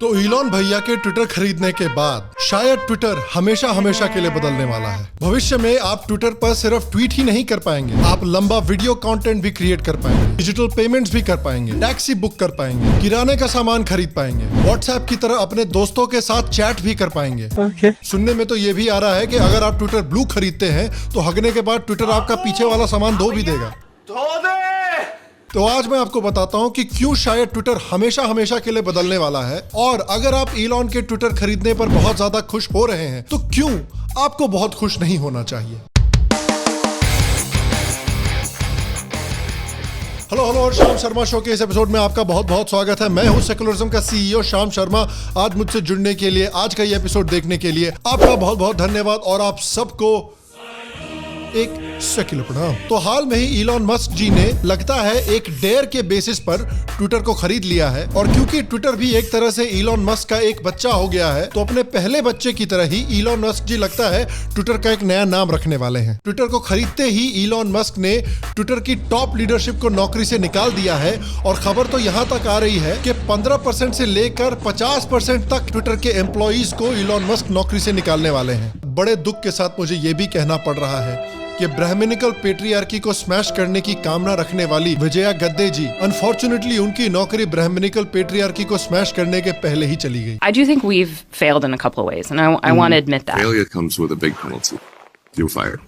तो इलॉन भैया के ट्विटर खरीदने के बाद शायद ट्विटर हमेशा हमेशा के लिए बदलने वाला है। भविष्य में आप ट्विटर पर सिर्फ ट्वीट ही नहीं कर पाएंगे, आप लंबा वीडियो कंटेंट भी क्रिएट कर पाएंगे, डिजिटल पेमेंट्स भी कर पाएंगे, टैक्सी बुक कर पाएंगे, किराने का सामान खरीद पाएंगे, व्हाट्सएप की तरह अपने दोस्तों के साथ चैट भी कर पाएंगे। सुनने में तो ये भी आ रहा है कि अगर आप ट्विटर ब्लू खरीदते हैं तो हगने के बाद ट्विटर आपका पीछे वाला सामान धो भी देगा। तो आज मैं आपको बताता हूं कि क्यों शायद ट्विटर हमेशा हमेशा के लिए बदलने वाला है, और अगर आप इलॉन के ट्विटर खरीदने पर बहुत ज्यादा खुश हो रहे हैं तो क्यों आपको बहुत खुश नहीं होना चाहिए। हेलो और शाम शर्मा शो के इस एपिसोड में आपका बहुत बहुत स्वागत है। मैं हूं सेकुलरिज्म का सीईओ शाम शर्मा। आज मुझसे जुड़ने के लिए, आज का ये एपिसोड देखने के लिए आपका बहुत बहुत धन्यवाद, और आप सबको एक सेक्युलर प्रणाम। तो हाल में ही इलॉन मस्क जी ने लगता है एक डेयर के बेसिस पर ट्विटर को खरीद लिया है, और क्योंकि ट्विटर भी एक तरह से इलॉन मस्क का एक बच्चा हो गया है, तो अपने पहले बच्चे की तरह ही इलॉन मस्क जी लगता है ट्विटर का एक नया नाम रखने वाले हैं। ट्विटर को खरीदते ही इलॉन मस्क ने ट्विटर की टॉप लीडरशिप को नौकरी से निकाल दिया है, और खबर तो यहाँ तक आ रही है कि 15% से लेकर 50% तक ट्विटर के एम्प्लॉइज को इलॉन मस्क नौकरी से निकालने वाले हैं। बड़े दुख के साथ मुझे ये भी कहना पड़ रहा है कि ब्राह्मणिकल पेट्रियार्की को स्मैश करने की कामना रखने वाली विजया गद्दे जी, अनफॉर्चुनेटली उनकी नौकरी ब्राह्मणिकल पेट्रियार्की को स्मैश करने के पहले ही चली गई। I do think we've failed in a couple of ways, and I want to admit that. Failure comes with a big penalty. You're fired.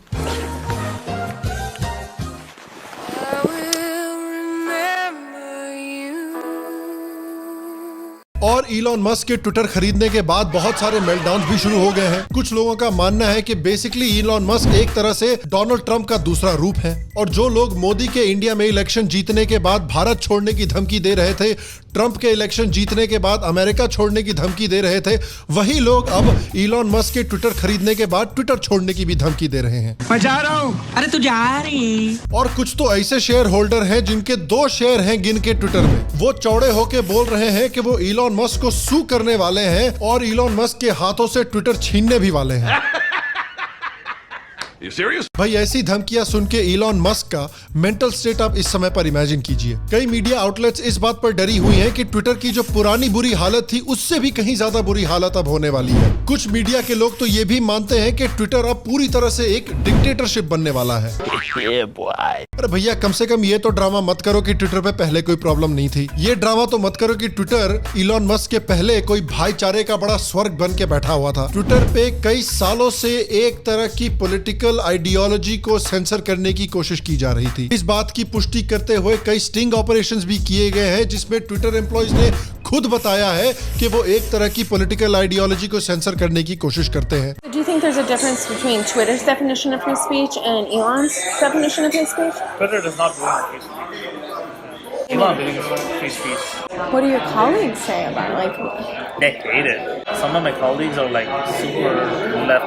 और इलॉन मस्क के ट्विटर खरीदने के बाद बहुत सारे मेल्टडाउन्स भी शुरू हो गए हैं। कुछ लोगों का मानना है कि बेसिकली इलॉन मस्क एक तरह से डोनाल्ड ट्रंप का दूसरा रूप है, और जो लोग मोदी के इंडिया में इलेक्शन जीतने के बाद भारत छोड़ने की धमकी दे रहे थे, ट्रंप के इलेक्शन जीतने के बाद अमेरिका छोड़ने की धमकी दे रहे थे, वही लोग अब इलॉन मस्क के ट्विटर खरीदने के बाद ट्विटर छोड़ने की भी धमकी दे रहे हैं। मैं जा रहा हूँ। अरे तू जा रही। और कुछ तो ऐसे शेयर होल्डर हैं जिनके 2 शेयर हैं गिन के ट्विटर में, वो चौड़े होके बोल रहे हैं कि वो इलॉन मस्क को सू करने वाले हैं और इलॉन मस्क के हाथों से ट्विटर छीनने भी वाले हैं। You serious? भाई ऐसी धमकियां सुन के इलॉन मस्क का मेंटल स्टेट आप इस समय पर इमेजिन कीजिए। कई मीडिया आउटलेट्स इस बात पर डरी हुई हैं कि ट्विटर की जो पुरानी बुरी हालत थी उससे भी कहीं ज्यादा बुरी हालत अब होने वाली है। कुछ मीडिया के लोग तो ये भी मानते हैं कि ट्विटर अब पूरी तरह से एक डिक्टेटरशिप बनने वाला है। अरे भैया कम से कम ये तो ड्रामा मत करो कि ट्विटर पे पहले कोई प्रॉब्लम नहीं थी। ये ड्रामा तो मत करो कि ट्विटर इलॉन मस्क के पहले कोई भाईचारे का बड़ा स्वर्ग बन के बैठा हुआ था। ट्विटर पे कई सालों से एक तरह की पॉलिटिकल आइडियोलॉजी को सेंसर करने की कोशिश की जा रही थी। इस बात की पुष्टि करते हुए कई स्टिंग ऑपरेशंस भी किए गए हैं, जिसमें ट्विटर एम्प्लॉइज ने खुद बताया है कि वो एक तरह की पॉलिटिकल आइडियोलॉजी को सेंसर करने की कोशिश करते हैं। Do you think there's a difference between Twitter's definition of free speech and Elon's definition of free speech? Twitter does not believe in free speech. Elon believes in free speech. What do your colleagues say about it? Like, They hate it. Some of my colleagues are like super left.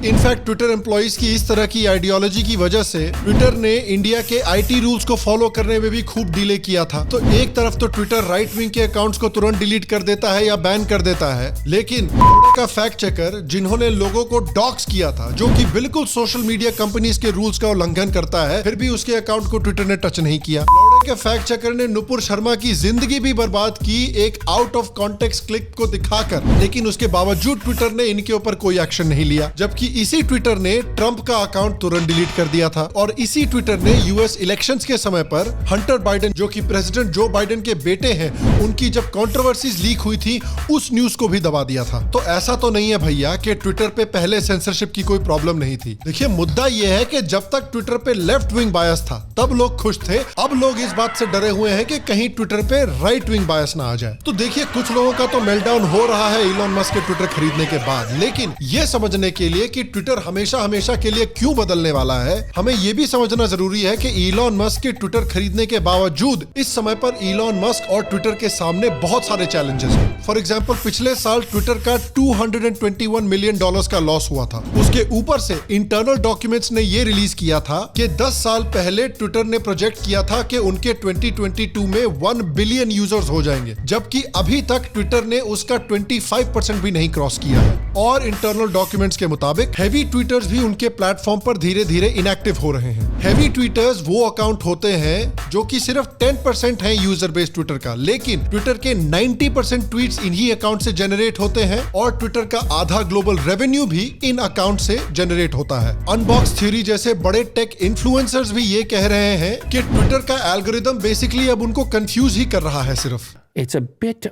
In fact Twitter employees की इस तरह की ideology की वजह से Twitter ने India के IT rules को फॉलो करने में भी खूब डिले किया था। तो एक तरफ तो ट्विटर राइट विंग के अकाउंट्स को तुरंत डिलीट कर देता है या बैन कर देता है, लेकिन का फैक्ट चेकर जिन्होंने लोगों को डॉक्स किया था, जो कि बिल्कुल सोशल मीडिया कंपनीज के रूल्स का उल्लंघन करता है, फिर भी उसके अकाउंट को ट्विटर ने टच नहीं किया। लौड़े के फैक्ट चेकर ने नुपुर शर्मा की जिंदगी भी बर्बाद की एक आउट ऑफ कॉन्टेक्स्ट क्लिप को दिखाकर, लेकिन उसके बावजूद ट्विटर ने इनके ऊपर कोई एक्शन नहीं लिया। जबकि इसी ट्विटर ने ट्रंप का अकाउंट तुरंत डिलीट कर दिया था, और इसी ट्विटर ने यूएस इलेक्शंस के समय पर हंटर बाइडेन, जो कि प्रेसिडेंट जो बाइडेन के बेटे हैं, उनकी जब कंट्रोवर्सीज लीक हुई थी उस न्यूज को भी दबा दिया था। तो ऐसा तो नहीं है भैया कि ट्विटर पे पहले सेंसरशिप की कोई प्रॉब्लम नहीं थी। देखिए मुद्दा यह है कि जब तक ट्विटर पे लेफ्ट विंग बायस था तब लोग खुश थे, अब लोग इस बात से डरे हुए हैं कि कहीं ट्विटर पे राइट विंग बायस ना आ जाए। तो देखिए कुछ लोगों का तो मेल्टडाउन हो रहा है इलॉन मस्क के ट्विटर खरीदने के बाद, लेकिन यह समझने के लिए कि ट्विटर हमेशा हमेशा के लिए क्यों बदलने वाला है, हमें यह भी समझना जरूरी है कि इलॉन मस्क के ट्विटर खरीदने के बावजूद इस समय पर इलॉन मस्क और ट्विटर के सामने बहुत सारे चैलेंजेस हैं। फॉर एग्जांपल पिछले साल ट्विटर का $221 मिलियन का लॉस हुआ था। उसके ऊपर से इंटरनल डॉक्यूमेंट्स ने यह रिलीज किया था कि 10 साल पहले ट्विटर ने प्रोजेक्ट किया था कि उनके 2022 में 1 बिलियन यूजर्स हो जाएंगे, जबकि अभी तक ट्विटर ने उसका 25% भी नहीं क्रॉस किया है। और इंटरनल डॉक्यूमेंट्स के मुताबिक हैवी ट्वीटर्स भी उनके प्लेटफॉर्म पर धीरे धीरे इनएक्टिव हो रहे हैं। हैवी ट्वीटर्स वो अकाउंट होते हैं जो कि सिर्फ 10% है यूजर बेस ट्विटर का, लेकिन ट्विटर के 90% ट्वीट्स इन्हीं अकाउंट से जनरेट होते हैं और ट्विटर का आधा ग्लोबल रेवेन्यू भी इन अकाउंट से जनरेट होता है। अनबॉक्स थ्योरी जैसे बड़े टेक इन्फ्लुएंसर्स भी ये कह रहे हैं कि ट्विटर का एल्गोरिदम बेसिकली अब उनको कंफ्यूज ही कर रहा है सिर्फ। It's a bit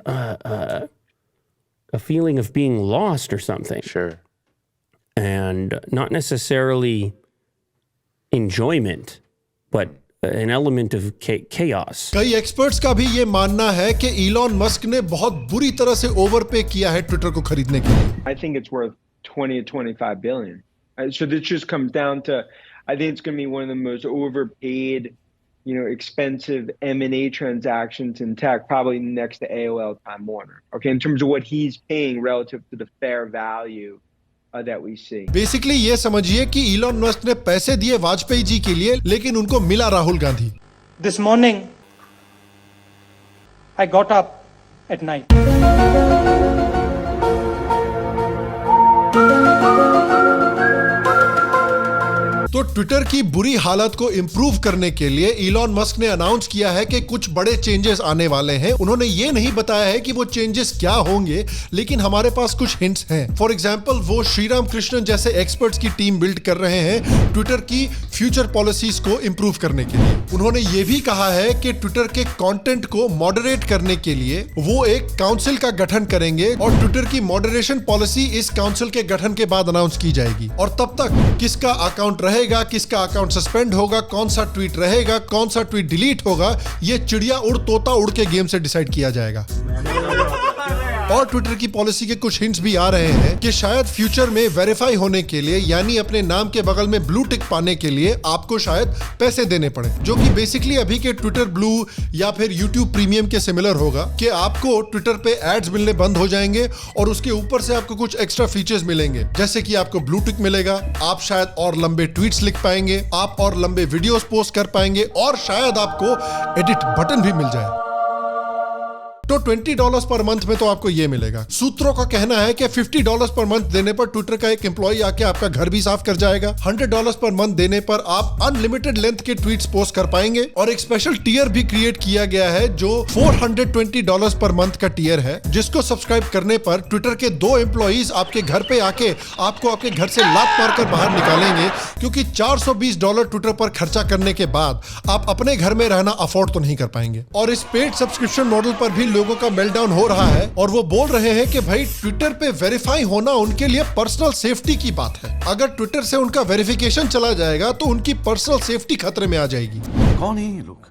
a feeling of being lost or something. Sure. And not necessarily enjoyment, but an element of chaos. कई एक्सपर्ट्स का भी ये मानना है कि इलॉन मस्क ने बहुत बुरी तरह से ओवरपे किया है ट्विटर को खरीदने के लिए। I think it's worth 20 to 25 billion. So this just comes down to, I think it's going to be one of the most overpaid, expensive M&A transactions in tech, probably next to AOL Time Warner. Okay, in terms of what he's paying relative to the fair value that we see. Basically ये समझिए कि Elon Musk ने पैसे दिए वाजपेयी जी के लिए, लेकिन उनको मिला Rahul Gandhi. This morning, I got up at night. तो ट्विटर की बुरी हालत को इंप्रूव करने के लिए इलॉन मस्क ने अनाउंस किया है कि कुछ बड़े चेंजेस आने वाले हैं। उन्होंने ये नहीं बताया है कि वो चेंजेस क्या होंगे, लेकिन हमारे पास कुछ हिंट्स हैं। फॉर एग्जांपल, वो श्रीराम कृष्णन जैसे एक्सपर्ट्स की टीम बिल्ड कर रहे हैं ट्विटर की फ्यूचर पॉलिसीज को इंप्रूव करने के लिए। उन्होंने ये भी कहा है कि ट्विटर के कंटेंट को मॉडरेट करने के लिए वो एक काउंसिल का गठन करेंगे और ट्विटर की मॉडरेशन पॉलिसी इस काउंसिल के गठन के बाद अनाउंस की जाएगी। और तब तक किसका अकाउंट रहेगा, किसका अकाउंट सस्पेंड होगा, कौन सा ट्वीट रहेगा, कौन सा ट्वीट डिलीट होगा, ये चिड़िया उड़ तोता उड़ के गेम से डिसाइड किया जाएगा। और ट्विटर की पॉलिसी के कुछ हिंट्स भी आ रहे हैं कि शायद फ्यूचर में वेरीफाई होने के लिए, यानी अपने नाम के बगल में ब्लू टिक पाने के लिए आपको शायद पैसे देने पड़े, जो कि बेसिकली अभी के ट्विटर ब्लू या फिर यूट्यूब प्रीमियम के सिमिलर होगा कि आपको ट्विटर पे एड्स मिलने बंद हो जाएंगे और उसके ऊपर से आपको कुछ एक्स्ट्रा फीचर्स मिलेंगे, जैसे कि आपको ब्लू टिक मिलेगा, आप शायद और लंबे ट्वीट्स लिख पाएंगे, आप और लंबे वीडियोस पोस्ट कर पाएंगे और शायद आपको एडिट बटन भी मिल जाए। तो $20 पर मंथ में तो आपको ये मिलेगा। सूत्रों का कहना है कि $50 पर मंथ देने पर ट्विटर का एक एम्प्लॉय आके आपका घर भी साफ कर जाएगा। $100 पर मंथ देने पर आप अनलिमिटेड लेंथ के ट्वीट्स पोस्ट कर पाएंगे और एक स्पेशल टियर भी क्रिएट किया गया है जो $420 पर मंथ का टियर है, जिसको सब्सक्राइब करने पर ट्विटर के 2 एम्प्लॉइज आपके घर पे आके आपको आपके घर से लात मारकर बाहर निकालेंगे, क्योंकि $420 ट्विटर पर खर्चा करने के बाद आप अपने घर में रहना अफोर्ड तो नहीं कर पाएंगे। और इस पेड सब्सक्रिप्शन मॉडल पर भी लोगों का मेल्टडाउन हो रहा है और वो बोल रहे हैं कि भाई ट्विटर पे वेरीफाई होना उनके लिए पर्सनल सेफ्टी की बात है। अगर ट्विटर से उनका वेरिफिकेशन चला जाएगा तो उनकी पर्सनल सेफ्टी खतरे में आ जाएगी। कौन है ये लोग,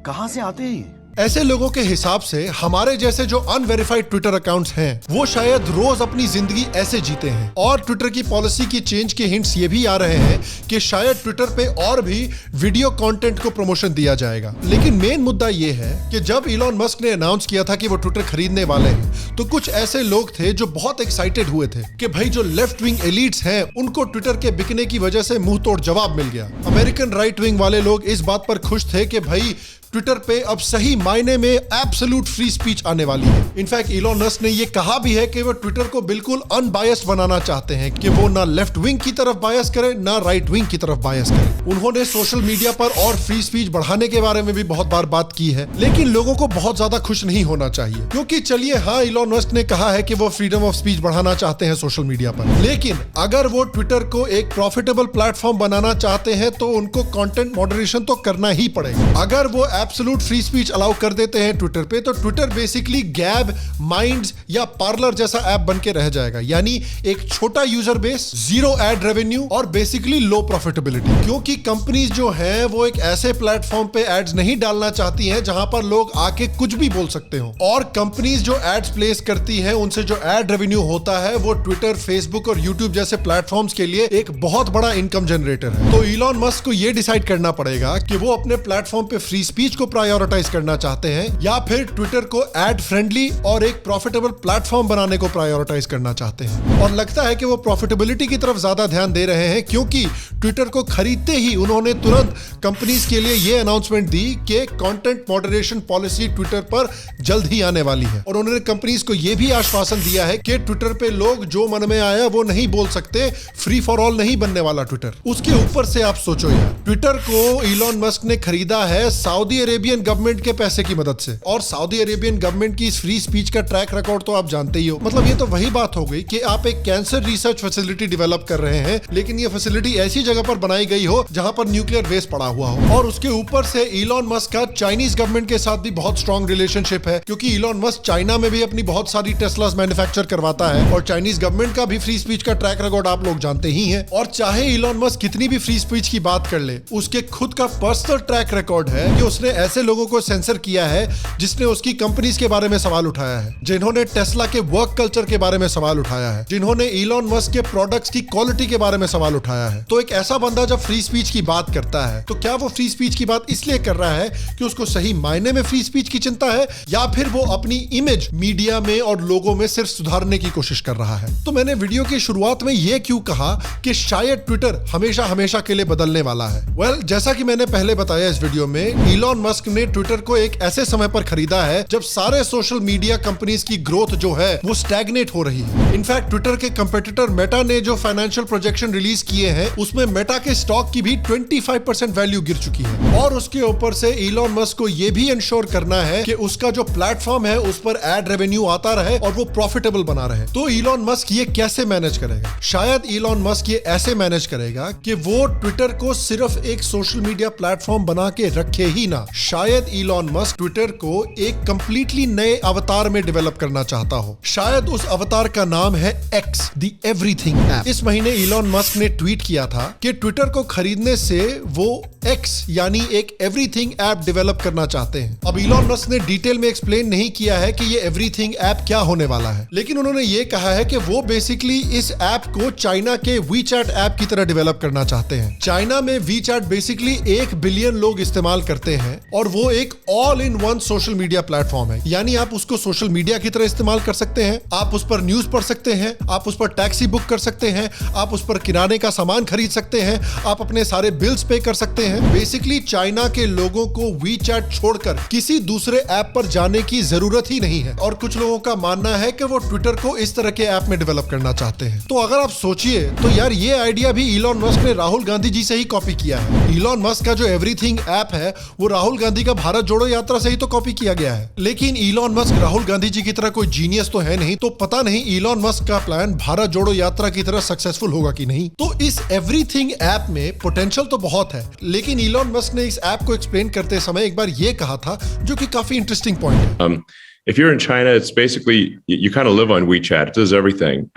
कहां से आते हैं? ऐसे लोगों के हिसाब से हमारे जैसे जो अनवेरिफाइड ट्विटर अकाउंट्स हैं, वो शायद रोज अपनी जिंदगी ऐसे जीते हैं। और ट्विटर की पॉलिसी की चेंज के हिंट्स ये भी आ रहे हैं कि शायद ट्विटर पे और भी वीडियो कंटेंट को प्रमोशन दिया जाएगा। लेकिन मेन मुद्दा ये है कि जब इलॉन मस्क ने अनाउंस किया था कि वो ट्विटर खरीदने वाले हैं, तो कुछ ऐसे लोग थे जो बहुत एक्साइटेड हुए थे कि भाई जो लेफ्ट विंग एलीट्स हैं उनको ट्विटर के बिकने की वजह से मुंह तोड़ जवाब मिल गया। अमेरिकन राइट विंग वाले लोग इस बात पर खुश थे कि भाई ट्विटर पे अब सही मायने में एब्सोल्यूट फ्री स्पीच आने वाली है। इनफैक्ट इलॉन मस्क ने ये कहा भी है कि वो ट्विटर को बिल्कुल अनबायस्ड बनाना चाहते हैं, कि वो ना लेफ्ट विंग की तरफ बायस करे ना राइट विंग की तरफ बायस करे। उन्होंने सोशल मीडिया पर और फ्री स्पीच बढ़ाने के बारे में भी बहुत बार बात की है, लेकिन लोगों को बहुत ज्यादा खुश नहीं होना चाहिए, क्योंकि चलिए हाँ, इलॉन मस्क ने कहा है कि वो फ्रीडम ऑफ स्पीच बढ़ाना चाहते हैं सोशल मीडिया पर, लेकिन अगर वो ट्विटर को एक प्रॉफिटेबल प्लेटफॉर्म बनाना चाहते हैं तो उनको कंटेंट मॉडरेशन तो करना ही पड़ेगा। अगर वो एब्सोल्यूट फ्री स्पीच अलाउ कर देते हैं ट्विटर पे, तो ट्विटर बेसिकली गैब, माइंड्स या पार्लर जैसा ऐप बन के रह जाएगा, यानी एक छोटा user base, zero ad revenue और बेसिकली लो प्रॉफिटेबिलिटी। क्योंकि कंपनीज जो हैं वो एक ऐसे प्लेटफॉर्म पे एड्स नहीं डालना चाहती हैं जहां पर लोग आके कुछ भी बोल सकते हो, और कंपनीज जो एड्स प्लेस करती हैं उनसे जो एड रेवेन्यू होता है वो ट्विटर, फेसबुक और यूट्यूब जैसे प्लेटफॉर्म्स के लिए एक बहुत बड़ा इनकम जनरेटर है। तो इलॉन मस्क को ये डिसाइड करना पड़ेगा कि वो अपने प्लेटफॉर्म पे फ्री स्पीच स्पीच को प्रायोरिटाइज करना चाहते हैं या फिर ट्विटर को एड फ्रेंडली और एक प्रॉफिटेबल प्लेटफॉर्म बनाने को प्रायोरिटाइज करना चाहते हैं। और लगता है कि वो प्रॉफिटेबिलिटी की तरफ ज्यादा ध्यान दे रहे हैं, क्योंकि ट्विटर को खरीदते ही उन्होंने तुरंत कंपनीज के लिए ये अनाउंसमेंट दी कि कंटेंट मॉडरेशन पॉलिसी ट्विटर पर जल्द ही आने वाली है। और उन्होंने कंपनीज को यह भी आश्वासन दिया है कि ट्विटर पे लोग जो मन में आया वो नहीं बोल सकते, फ्री फॉर ऑल नहीं बनने वाला ट्विटर। उसके ऊपर से आप सोचो यार, ट्विटर को इलॉन मस्क ने खरीदा है सऊदी अरेबियन गवर्नमेंट के पैसे की मदद से, और सऊदी अरेबियन गवर्नमेंट की इस फ्री स्पीच का ट्रैक रिकॉर्ड तो आप जानते ही हो। मतलब ये तो वही बात हो गई कि आप एक कैंसर रिसर्च फैसिलिटी डेवलप कर रहे हैं, लेकिन ये फैसिलिटी ऐसी जगह पर बनाई गई हो जहां पर न्यूक्लियर वेस्ट पड़ा हुआ हो। और उसके ऊपर से इलॉन मस्क का चाइनीज गवर्नमेंट के साथ भी बहुत स्ट्रॉन्ग रिलेशनशिप है, क्योंकि इलॉन मस्क चाइना में भी अपनी बहुत सारी टेस्लास मैन्युफैक्चर करवाता है, और चाइनीज गवर्नमेंट का भी फ्री स्पीच का ट्रैक रिकॉर्ड आप लोग जानते ही हैं। और चाहे इलॉन मस्क कितनी भी फ्री स्पीच की बात कर ले, उसके खुद का पर्सनल ट्रैक रिकॉर्ड है कि उसने ऐसे लोगों को सेंसर किया है जिसने उसकी कंपनीज के बारे में सवाल उठाया है, जिन्होंने टेस्ला के वर्क कल्चर के बारे में सवाल उठाया है, जिन्होंने इलॉन मस्क के प्रोडक्ट्स की क्वालिटी के बारे में सवाल उठाया है। तो एक ऐसा बंदा जब फ्री स्पीच की बात करता है, तो क्या वो फ्री स्पीच की बात इसलिए कर रहा है कि उसको सही मायने में फ्री स्पीच की चिंता है, या फिर वो अपनी इमेज मीडिया में और लोगों में सिर्फ सुधारने की कोशिश कर रहा है? तो मैंने वीडियो की शुरुआत में ये क्यों कहा कि शायद ट्विटर हमेशा हमेशा के लिए बदलने वाला है? वेल, जैसा कि मैंने पहले बताया इस वीडियो में, इलॉन मस्क ने ट्विटर को एक ऐसे समय पर खरीदा है जब सारे सोशल मीडिया कंपनीज की ग्रोथ जो है वो स्टैग्नेट हो रही है। इनफैक्ट ट्विटर के कंपेटिटर मेटा ने जो फाइनेंशियल प्रोजेक्शन रिलीज किए हैं, उसमें मेटा के स्टॉक की भी 25% वैल्यू गिर चुकी है। और उसके ऊपर से इलॉन मस्क को यह भी इंश्योर करना है कि उसका जो प्लेटफॉर्म है उस पर एड रेवेन्यू आता रहे और वो प्रॉफिटेबल बना रहे। तो इलॉन मस्क ये कैसे मैनेज करेगा? शायद इलॉन मस्क ये ऐसे मैनेज करेगा कि वो ट्विटर को सिर्फ एक सोशल मीडिया प्लेटफॉर्म बना के रखे ही ना, शायद इलॉन मस्क ट्विटर को एक कंप्लीटली नए अवतार में डेवलप करना चाहता हो। शायद उस अवतार का नाम है एक्स, द एवरीथिंग ऐप। इस महीने इलॉन मस्क ने ट्वीट किया था कि ट्विटर को खरीदने से वो एक्स यानी एक एवरीथिंग ऐप डेवलप करना चाहते हैं। अब इलॉन मस्क ने डिटेल में एक्सप्लेन नहीं किया है कि ये एवरीथिंग ऐप क्या होने वाला है, लेकिन उन्होंने ये कहा है कि वो बेसिकली इस ऐप को चाइना के वीचैट ऐप की तरह डेवलप करना चाहते हैं। चाइना में वीचैट बेसिकली 1 बिलियन लोग इस्तेमाल करते हैं, और वो एक all in one social media platform है। यानी आप उसको सोशल मीडिया की तरह इस्तेमाल कर सकते हैं, आप उस पर न्यूज पढ़ सकते हैं, आप उस पर टैक्सी बुक कर सकते हैं, आप उस पर किराने का सामान खरीद सकते हैं, आप अपने सारे बिल्स पे कर सकते हैं। बेसिकली चाइना के लोगों को वीचैट छोड़कर किसी दूसरे ऐप पर जाने की जरूरत ही नहीं है। और कुछ लोगों का मानना है कि वो ट्विटर को इस तरह के ऐप में डेवलप करना चाहते हैं। तो अगर आप सोचिए तो यार, ये आइडिया भी इलॉन मस्क ने राहुल गांधी जी से ही कॉपी किया है। इलॉन मस्क का जो एवरीथिंग ऐप है वो राहुल गांधी का भारत जोड़ो यात्रा से ही तो कॉपी किया गया है। लेकिन इलॉन मस्क राहुल गांधी जी की तरह कोई जीनियस तो है नहीं, तो पता नहीं इलॉन मस्क का प्लान भारत जोड़ो यात्रा की तरह सक्सेसफुल होगा कि नहीं। तो इस एवरीथिंग ऐप में पोटेंशियल तो बहुत है, लेकिन इलॉन मस्क ने इस ऐप को एक्सप्लेन करते समय एक बार ये कहा था, जो कि काफी इंटरेस्टिंग पॉइंट है। If you're in China, it's basically you kind of live on WeChat. It does everything.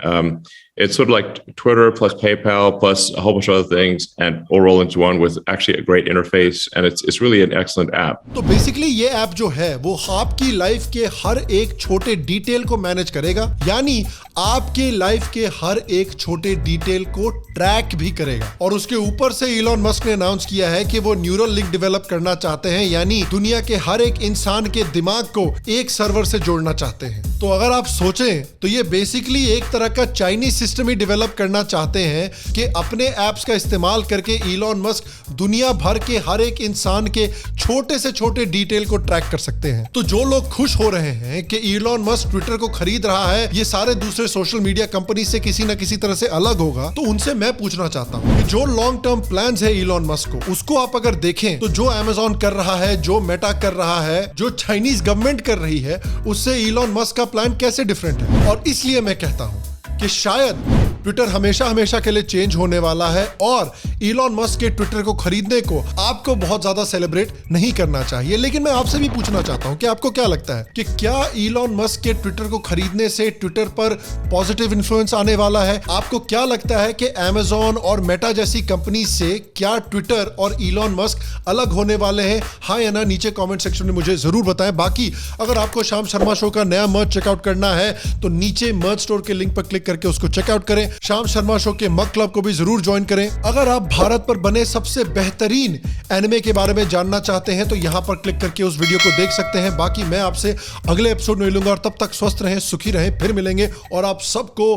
It's sort of like Twitter plus PayPal plus a whole bunch of other things, and all roll into one with actually a great interface, and it's really an excellent app. तो basically ये app जो है वो आपकी life के हर एक छोटे detail को मैनेज करेगा, यानी आपके लाइफ के हर एक छोटे डिटेल को ट्रैक भी करेगा। और उसके ऊपर से इलॉन मस्क ने अनाउंस किया है कि वो न्यूरल लिंक डेवलप करना चाहते हैं, यानी दुनिया के हर एक इंसान के दिमाग को एक सर्वर से जोड़ना चाहते हैं। तो अगर आप सोचें तो ये बेसिकली एक तरह का चाइनीज सिस्टम ही डेवलप करना चाहते हैं कि अपने एप्स का इस्तेमाल करके इलॉन मस्क दुनिया भर के हर एक इंसान के छोटे से छोटे डिटेल को ट्रैक कर सकते हैं। तो जो लोग खुश हो रहे हैं कि इलॉन मस्क ट्विटर को खरीद रहा है, ये सारे दूसरे सोशल मीडिया कंपनी से किसी ना किसी तरह से अलग होगा, तो उनसे मैं पूछना चाहता हूं कि जो लॉन्ग टर्म प्लान्स है इलॉन मस्क को, उसको आप अगर देखें तो जो अमेज़न कर रहा है, जो मेटा कर रहा है, जो चाइनीज गवर्नमेंट कर रही है, उससे इलॉन मस्क का प्लान कैसे डिफरेंट है। और इसलिए मैं कहता हूं कि शायद ट्विटर हमेशा हमेशा के लिए चेंज होने वाला है, और इलॉन मस्क के ट्विटर को खरीदने को आपको बहुत ज्यादा सेलिब्रेट नहीं करना चाहिए। लेकिन मैं आपसे भी पूछना चाहता हूं कि आपको क्या लगता है कि क्या इलॉन मस्क के ट्विटर को खरीदने से ट्विटर पर पॉजिटिव इन्फ्लुएंस आने वाला है? आपको क्या लगता है कि अमेज़न और मेटा जैसी कंपनी से क्या ट्विटर और इलॉन मस्क अलग होने वाले हैं? हाँ या ना नीचे कमेंट सेक्शन में मुझे जरूर बताएं। बाकी अगर आपको शाम शर्मा शो का नया मर्च चेकआउट करना है तो नीचे मर्च स्टोर के लिंक पर क्लिक करके उसको चेकआउट करें। करें। श्याम शर्मा शो के मग क्लब को भी जरूर ज्वाइन करें। अगर आप भारत पर बने सबसे बेहतरीन एनिमे के बारे में जानना चाहते हैं तो यहाँ पर क्लिक करके उस वीडियो को देख सकते हैं। बाकी मैं आपसे अगले एपिसोड में मिलूंगा और तब तक स्वस्थ रहें, सुखी रहें, फिर मिलेंगे और आप सबको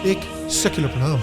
एक सेक्युलर प्रणाम।